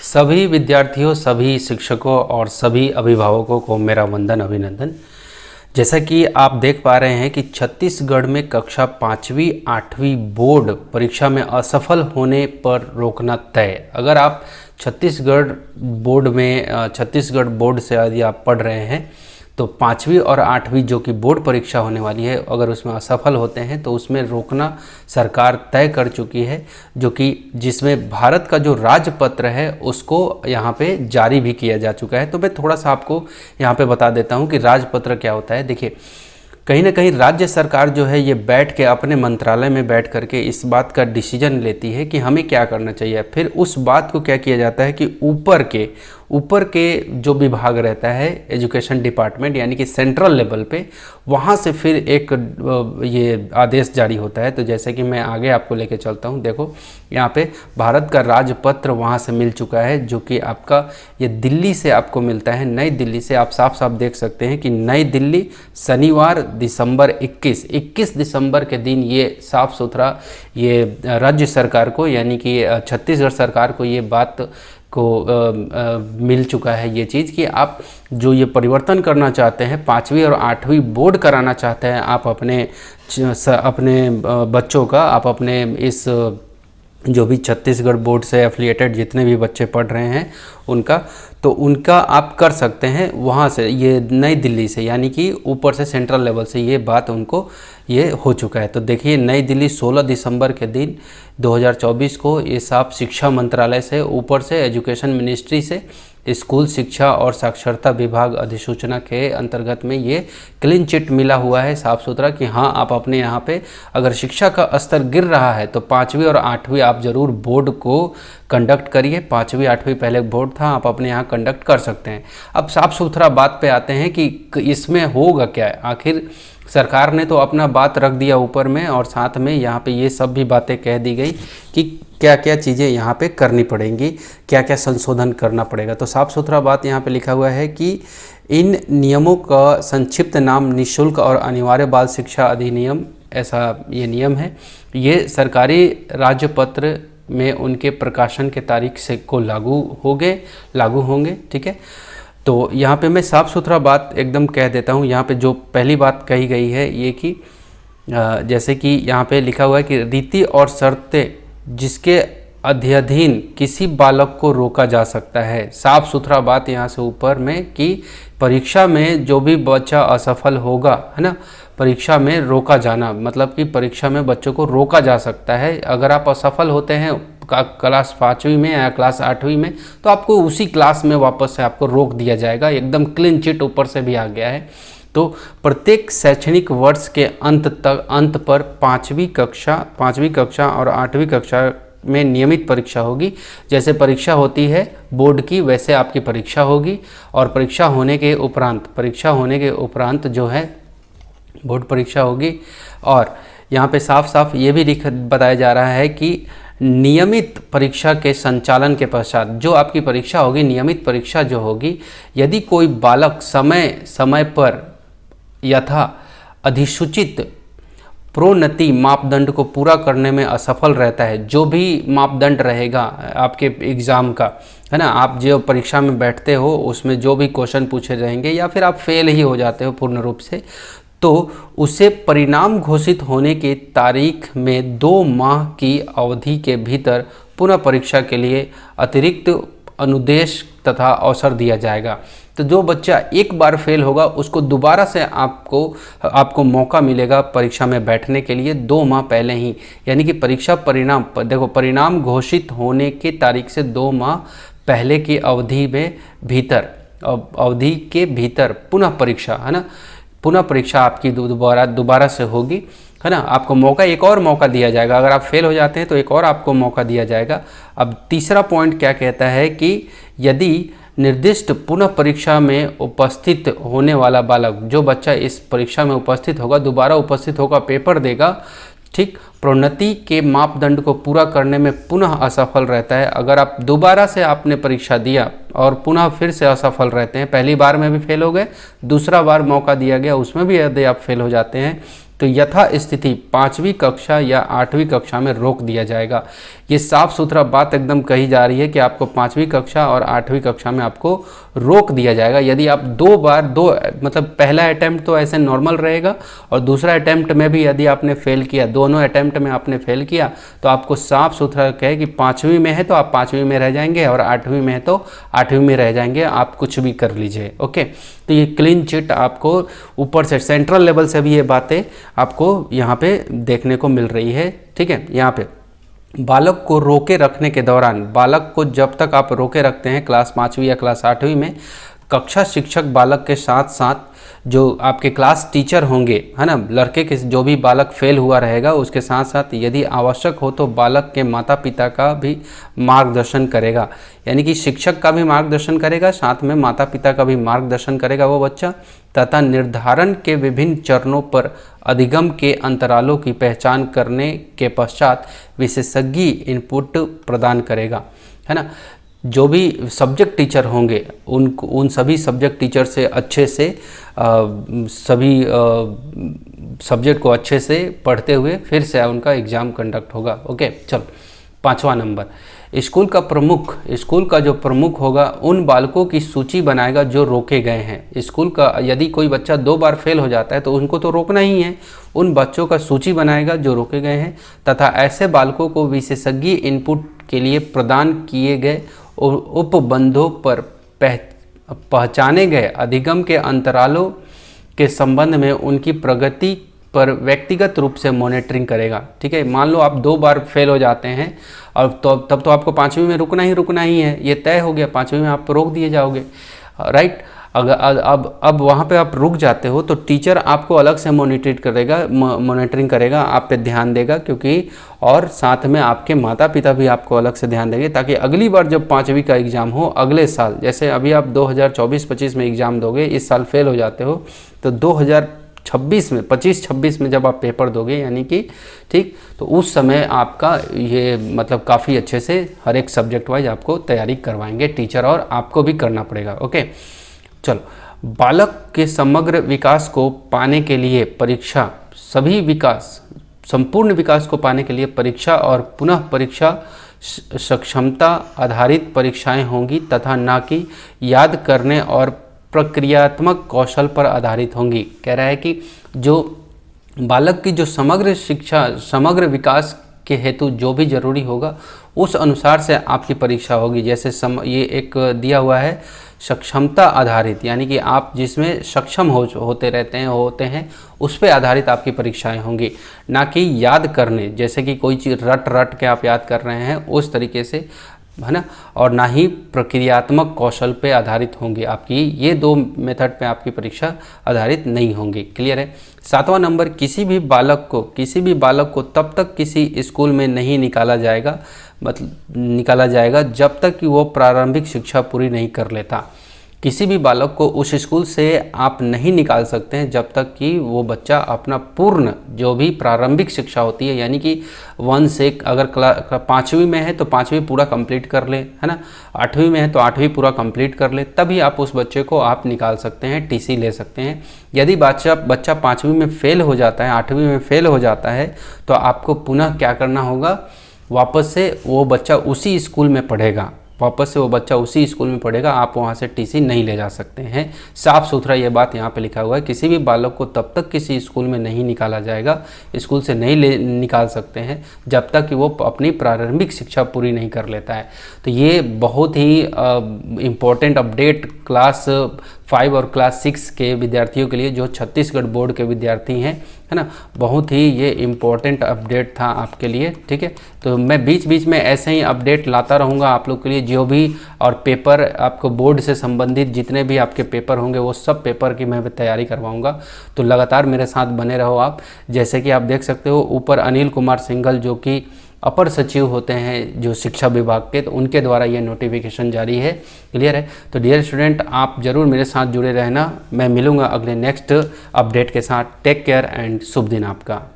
सभी विद्यार्थियों, सभी शिक्षकों और सभी अभिभावकों को मेरा वंदन अभिनंदन। जैसा कि आप देख पा रहे हैं कि छत्तीसगढ़ में कक्षा 5वीं 8वीं बोर्ड परीक्षा में असफल होने पर रोकना तय। अगर आप छत्तीसगढ़ बोर्ड से यदि आप पढ़ रहे हैं तो 5वीं और 8वीं जो कि बोर्ड परीक्षा होने वाली है, अगर उसमें असफल होते हैं तो उसमें रोकना सरकार तय कर चुकी है, जो कि जिसमें भारत का जो राजपत्र है उसको यहाँ पे जारी भी किया जा चुका है। तो मैं थोड़ा सा आपको यहाँ पे बता देता हूँ कि राजपत्र क्या होता है। देखिए, कहीं ना कहीं राज्य सरकार जो है ये बैठ के अपने मंत्रालय में बैठ करके इस बात का डिसीजन लेती है कि हमें क्या करना चाहिए। फिर उस बात को क्या किया जाता है कि ऊपर के जो विभाग रहता है एजुकेशन डिपार्टमेंट यानी कि सेंट्रल लेवल पे, वहाँ से फिर एक ये आदेश जारी होता है। तो जैसे कि मैं आगे आपको लेके चलता हूँ, देखो यहाँ पे भारत का राजपत्र वहाँ से मिल चुका है, जो कि आपका ये दिल्ली से आपको मिलता है। नई दिल्ली से आप साफ साफ देख सकते हैं कि नई दिल्ली शनिवार दिसंबर 21 दिसंबर के दिन ये साफ सुथरा ये राज्य सरकार को यानी कि छत्तीसगढ़ सरकार को ये बात को मिल चुका है ये चीज़ कि आप जो ये परिवर्तन करना चाहते हैं, 5वीं और 8वीं बोर्ड कराना चाहते हैं आप अपने बच्चों का, आप अपने इस जो भी छत्तीसगढ़ बोर्ड से एफिलिएटेड जितने भी बच्चे पढ़ रहे हैं उनका आप कर सकते हैं वहाँ से, ये नई दिल्ली से यानी कि ऊपर से सेंट्रल लेवल से ये बात उनको ये हो चुका है। तो देखिए, नई दिल्ली 16 दिसंबर के दिन 2024 को ये साफ शिक्षा मंत्रालय से, ऊपर से एजुकेशन मिनिस्ट्री से, स्कूल शिक्षा और साक्षरता विभाग अधिसूचना के अंतर्गत में ये क्लीन चिट मिला हुआ है साफ सुथरा कि हाँ, आप अपने यहाँ पे अगर शिक्षा का स्तर गिर रहा है तो 5वीं और 8वीं आप ज़रूर बोर्ड को कंडक्ट करिए। 5वीं 8वीं पहले बोर्ड था, आप अपने यहाँ कंडक्ट कर सकते हैं। अब साफ सुथरा बात पे आते हैं कि इसमें होगा क्या। आखिर सरकार ने तो अपना बात रख दिया ऊपर में, और साथ में यहाँ पे ये सब भी बातें कह दी गई कि क्या क्या चीज़ें यहाँ पे करनी पड़ेंगी, क्या क्या संशोधन करना पड़ेगा। तो साफ सुथरा बात यहाँ पे लिखा हुआ है कि इन नियमों का संक्षिप्त नाम निःशुल्क और अनिवार्य बाल शिक्षा अधिनियम, ऐसा ये नियम है। ये सरकारी राज्यपत्र में उनके प्रकाशन के तारीख से को लागू होंगे। ठीक है, तो यहाँ पे मैं साफ़ सुथरा बात एकदम कह देता हूँ। यहाँ पे जो पहली बात कही गई है ये कि जैसे कि यहाँ पे लिखा हुआ है कि रीति और शर्तें जिसके अध्ययन किसी बालक को रोका जा सकता है। साफ सुथरा बात यहाँ से ऊपर में कि परीक्षा में जो भी बच्चा असफल होगा, है ना, परीक्षा में रोका जाना, मतलब कि परीक्षा में बच्चों को रोका जा सकता है। अगर आप असफल होते हैं क्लास 5वीं में या क्लास 8वीं में, तो आपको उसी क्लास में वापस से आपको रोक दिया जाएगा। एकदम क्लीन चिट ऊपर से भी आ गया है। तो प्रत्येक शैक्षणिक वर्ष के अंत पर 5वीं कक्षा और 8वीं कक्षा में नियमित परीक्षा होगी। जैसे परीक्षा होती है बोर्ड की, वैसे आपकी परीक्षा होगी। और परीक्षा होने के उपरांत जो है बोर्ड परीक्षा होगी। और यहाँ पे साफ साफ ये भी बताया जा रहा है कि नियमित परीक्षा के संचालन के पश्चात जो आपकी परीक्षा होगी, नियमित परीक्षा जो होगी, यदि कोई बालक समय पर यथा अधिसूचित प्रोन्नति मापदंड को पूरा करने में असफल रहता है, जो भी मापदंड रहेगा आपके एग्ज़ाम का, है ना, आप जो परीक्षा में बैठते हो उसमें जो भी क्वेश्चन पूछे रहेंगे या फिर आप फेल ही हो जाते हो पूर्ण रूप से, तो उसे परिणाम घोषित होने की तारीख में 2 माह की अवधि के भीतर पुनः परीक्षा के लिए अतिरिक्त अनुदेश तथा अवसर दिया जाएगा। तो जो बच्चा एक बार फेल होगा उसको दोबारा से आपको मौका मिलेगा परीक्षा में बैठने के लिए 2 माह पहले ही, यानी कि परीक्षा परिणाम घोषित होने की तारीख से 2 माह पहले की अवधि के भीतर पुनः परीक्षा, है ना, पुनः परीक्षा आपकी दोबारा से होगी, है ना। आपको एक और मौका दिया जाएगा। अगर आप फेल हो जाते हैं तो एक और आपको मौका दिया जाएगा। अब तीसरा पॉइंट क्या कहता है कि यदि निर्दिष्ट पुनः परीक्षा में उपस्थित होने वाला बालक, जो बच्चा इस परीक्षा में उपस्थित होगा, दोबारा उपस्थित होगा, पेपर देगा, ठीक, प्रोन्नति के मापदंड को पूरा करने में पुनः असफल रहता है। अगर आप दोबारा से आपने परीक्षा दिया और पुनः फिर से असफल रहते हैं, पहली बार में भी फेल हो गए, दूसरा बार मौका दिया गया उसमें भी यदि आप फेल हो जाते हैं, तो यथास्थिति 5वीं कक्षा या 8वीं कक्षा में रोक दिया जाएगा। ये साफ सुथरा बात एकदम कही जा रही है कि आपको 5वीं कक्षा और 8वीं कक्षा में आपको रोक दिया जाएगा। यदि आप दो मतलब पहला अटैम्प्ट तो ऐसे नॉर्मल रहेगा और दूसरा अटैम्प्ट में भी यदि आपने फेल किया, दोनों अटैम्प्ट में आपने फेल किया, तो आपको साफ सुथरा कहे कि 5वीं में है तो आप 5वीं में रह जाएंगे और 8वीं में है तो 8वीं में रह जाएंगे, आप कुछ भी कर लीजिए। ओके, तो ये क्लीन चिट आपको ऊपर से सेंट्रल लेवल से भी ये बातें आपको यहाँ पे देखने को मिल रही है। ठीक है, यहाँ पे बालक को रोके रखने के दौरान, बालक को जब तक आप रोके रखते हैं क्लास 5वीं या क्लास 8वीं में, कक्षा शिक्षक बालक के साथ साथ जो आपके क्लास टीचर होंगे, है ना, लड़के के जो भी बालक फेल हुआ रहेगा उसके साथ साथ यदि आवश्यक हो तो बालक के माता पिता का भी मार्गदर्शन करेगा। यानी कि शिक्षक का भी मार्गदर्शन करेगा, साथ में माता पिता का भी मार्गदर्शन करेगा वो बच्चा, तथा निर्धारण के विभिन्न चरणों पर अधिगम के अंतरालों की पहचान करने के पश्चात विशेषज्ञ इनपुट प्रदान करेगा, है ना। जो भी सब्जेक्ट टीचर होंगे उन सभी सब्जेक्ट टीचर से अच्छे से सभी सब्जेक्ट को अच्छे से पढ़ते हुए फिर से उनका एग्ज़ाम कंडक्ट होगा। ओके, चलो 5वां नंबर, स्कूल का जो प्रमुख होगा उन बालकों की सूची बनाएगा जो रोके गए हैं। स्कूल का यदि कोई बच्चा 2 बार फेल हो जाता है तो उनको तो रोकना ही है, उन बच्चों का सूची बनाएगा जो रोके गए हैं, तथा ऐसे बालकों को विशेषज्ञ इनपुट के लिए प्रदान किए गए उपबंधों पर पहचाने गए अधिगम के अंतरालों के संबंध में उनकी प्रगति पर व्यक्तिगत रूप से मॉनिटरिंग करेगा। ठीक है, मान लो आप 2 बार फेल हो जाते हैं और तब तो आपको 5वीं में रुकना ही है, ये तय हो गया, 5वीं में आप रोक दिए जाओगे, राइट। अगर अब वहाँ पे आप रुक जाते हो तो टीचर आपको अलग से मॉनिटरिंग करेगा, आप पे ध्यान देगा, क्योंकि और साथ में आपके माता पिता भी आपको अलग से ध्यान देंगे, ताकि अगली बार जब 5वीं का एग्ज़ाम हो अगले साल, जैसे अभी आप 2024-25 में एग्ज़ाम दोगे, इस साल फेल हो जाते हो तो 2026 में 25-26 में जब आप पेपर दोगे, यानी कि ठीक, तो उस समय आपका ये मतलब काफ़ी अच्छे से हर एक सब्जेक्ट वाइज आपको तैयारी करवाएंगे टीचर, और आपको भी करना पड़ेगा। ओके, चलो, बालक के समग्र विकास को पाने के लिए परीक्षा, संपूर्ण विकास को पाने के लिए परीक्षा और पुनः परीक्षा सक्षमता आधारित परीक्षाएं होंगी तथा ना कि याद करने और प्रक्रियात्मक कौशल पर आधारित होंगी। कह रहा है कि जो बालक की जो समग्र विकास के हेतु जो भी जरूरी होगा उस अनुसार से आपकी परीक्षा होगी। जैसे ये एक दिया हुआ है सक्षमता आधारित, यानी कि आप जिसमें सक्षम होते हैं उस पे आधारित आपकी परीक्षाएं होंगी, ना कि याद करने, जैसे कि कोई चीज़ रट के आप याद कर रहे हैं उस तरीके से, है ना, और ना ही प्रक्रियात्मक कौशल पे आधारित होंगी आपकी, ये 2 मेथड पे आपकी परीक्षा आधारित नहीं होंगी। क्लियर है। 7वां नंबर, किसी भी बालक को तब तक किसी स्कूल में नहीं निकाला जाएगा जब तक कि वो प्रारंभिक शिक्षा पूरी नहीं कर लेता। किसी भी बालक को उस स्कूल से आप नहीं निकाल सकते हैं जब तक कि वो बच्चा अपना पूर्ण जो भी प्रारंभिक शिक्षा होती है, यानी कि 1 से अगर 5वीं में है तो 5वीं पूरा कंप्लीट कर ले, है ना, 8वीं में है तो 8वीं पूरा कंप्लीट कर ले, तभी आप उस बच्चे को आप निकाल सकते हैं, टीसी ले सकते हैं। यदि बच्चा 5वीं में फेल हो जाता है, 8वीं में फेल हो जाता है, तो आपको पुनः क्या करना होगा, वापस से वो बच्चा उसी स्कूल में पढ़ेगा, आप वहाँ से टीसी नहीं ले जा सकते हैं। साफ सुथरा ये बात यहाँ पे लिखा हुआ है, किसी भी बालक को तब तक किसी स्कूल में नहीं निकाला जाएगा, स्कूल से नहीं निकाल सकते हैं जब तक कि वो अपनी प्रारंभिक शिक्षा पूरी नहीं कर लेता है। तो ये बहुत ही इम्पोर्टेंट अपडेट क्लास 5 और क्लास 6 के विद्यार्थियों के लिए, जो छत्तीसगढ़ बोर्ड के विद्यार्थी हैं, है ना, बहुत ही ये इम्पोर्टेंट अपडेट था आपके लिए। ठीक है, तो मैं बीच बीच में ऐसे ही अपडेट लाता रहूँगा आप लोग के लिए, जो भी और पेपर आपको बोर्ड से संबंधित जितने भी आपके पेपर होंगे वो सब पेपर की मैं तैयारी करवाऊँगा। तो लगातार मेरे साथ बने रहो आप। जैसे कि आप देख सकते हो ऊपर अनिल कुमार सिंघल जो कि अपर सचिव होते हैं जो शिक्षा विभाग के, तो उनके द्वारा ये नोटिफिकेशन जारी है। क्लियर है। तो डियर स्टूडेंट, आप ज़रूर मेरे साथ जुड़े रहना। मैं मिलूँगा अगले नेक्स्ट अपडेट के साथ। टेक केयर एंड शुभ दिन आपका।